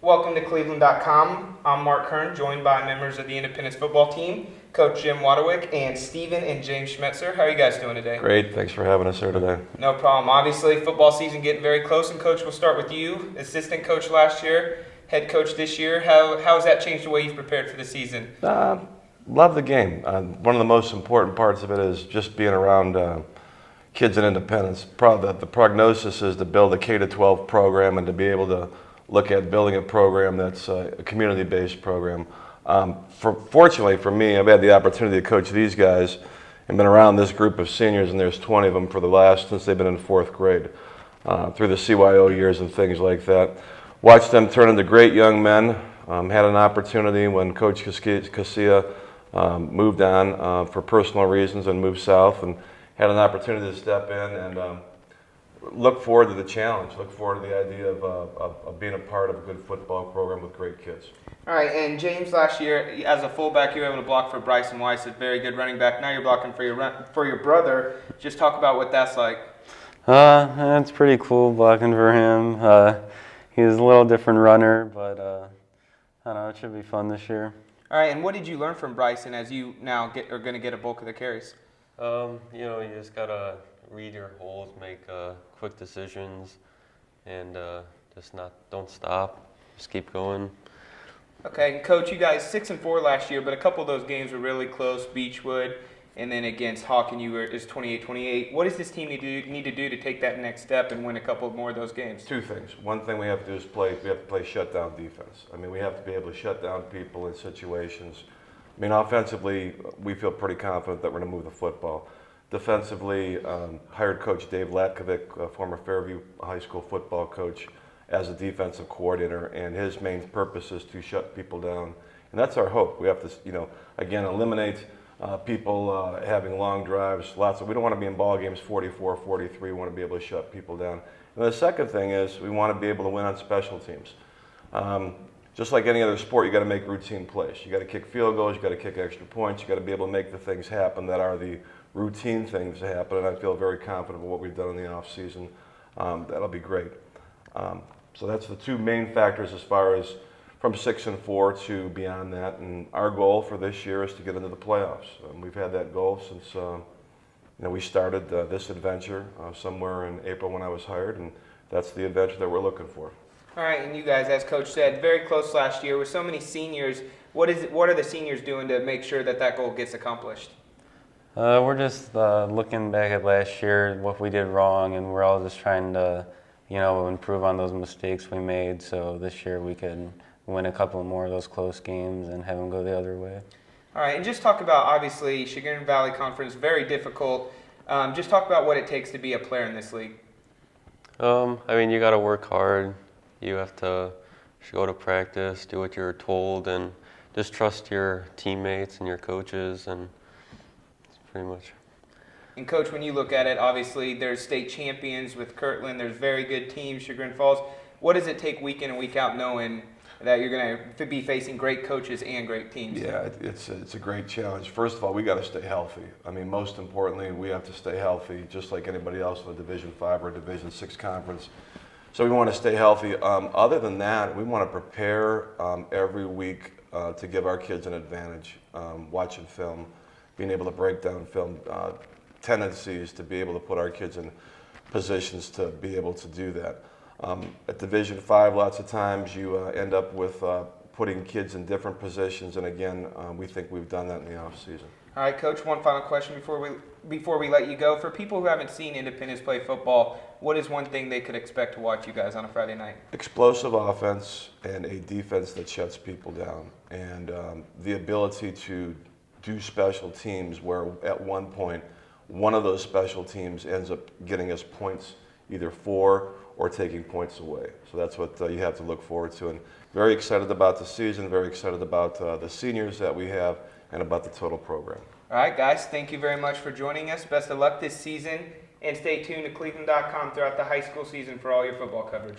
Welcome to cleveland.com. I'm Mark Kern, joined by members of the Independence football team, Coach Jim Waterwick, and Steven and James Schmetzer. How are you guys doing today? Great. Thanks for having us here today. No problem. Obviously, football season getting very close, and Coach, we'll start with you. Assistant coach last year, head coach this year. How has that changed the way you've prepared for the season? Love the game. One of the most important parts of it is just being around kids in Independence. The prognosis is to build a K-12 program and to be able to look at building a program that's a community-based program. Fortunately for me, I've had the opportunity to coach these guys and been around this group of seniors, and there's 20 of them since they've been in fourth grade, through the CYO years and things like that. Watched them turn into great young men. Had an opportunity when Coach Casilla moved on for personal reasons and moved south, and had an opportunity to step in and look forward to the challenge, look forward to the idea of being a part of a good football program with great kids. All right, and James, last year, as a fullback, you were able to block for Bryson Weiss, a very good running back. Now you're blocking for your brother. Just talk about what that's like. It's pretty cool blocking for him. He's a little different runner, but I don't know, it should be fun this year. All right, and what did you learn from Bryson as you now are going to get a bulk of the carries? You just gotta read your holes, make quick decisions, and don't stop. Just keep going. Okay, and Coach, you guys 6-4 last year, but a couple of those games were really close. Beechwood, and then against Hawken, is 28-28. What does this team need to do to take that next step and win a couple more of those games? Two things. One thing we have to do is we have to play shutdown defense. I mean, we have to be able to shut down people in situations. I mean, offensively, we feel pretty confident that we're going to move the football. Defensively, hired Coach Dave Latkovic, a former Fairview High School football coach, as a defensive coordinator, and his main purpose is to shut people down. And that's our hope. We have to, again, eliminate people having long drives. We don't want to be in ball games 44, 43. We want to be able to shut people down. And the second thing is we want to be able to win on special teams. Just like any other sport, you got to make routine plays. You got to kick field goals. You got to kick extra points. You got to be able to make the things happen that are the routine things that happen. And I feel very confident with what we've done in the off season. That'll be great. So that's the two main factors as far as from 6-4 to beyond that. And our goal for this year is to get into the playoffs. We've had that goal since we started this adventure somewhere in April when I was hired, and that's the adventure that we're looking for. All right, and you guys, as Coach said, very close last year with so many seniors. What are the seniors doing to make sure that goal gets accomplished? We're just looking back at last year, what we did wrong, and we're all just trying to, improve on those mistakes we made, so this year we could win a couple more of those close games and have them go the other way. All right, and just talk about, obviously, Chagrin Valley Conference, very difficult. Just talk about what it takes to be a player in this league. You got to work hard. You have to go to practice, do what you're told, and just trust your teammates and your coaches, and that's pretty much. And Coach, when you look at it, obviously there's state champions with Kirtland, there's very good teams, Chagrin Falls. What does it take week in and week out knowing that you're going to be facing great coaches and great teams? Yeah, it's a great challenge. First of all, we got to stay healthy. I mean, most importantly, we have to stay healthy, just like anybody else in a Division 5 or Division 6 conference. So we want to stay healthy. Other than that, we want to prepare every week to give our kids an advantage, watching film, being able to break down film, tendencies to be able to put our kids in positions to be able to do that. At Division 5, lots of times you end up with putting kids in different positions, and again, we think we've done that in the off season. All right, Coach, one final question before we let you go. For people who haven't seen Independence play football, what is one thing they could expect to watch you guys on a Friday night? Explosive offense and a defense that shuts people down, and the ability to do special teams where at one point one of those special teams ends up getting us points either for or taking points away. So that's what you have to look forward to. And very excited about the season, very excited about the seniors that we have, and about the total program. All right, guys, thank you very much for joining us. Best of luck this season, and stay tuned to cleveland.com throughout the high school season for all your football coverage.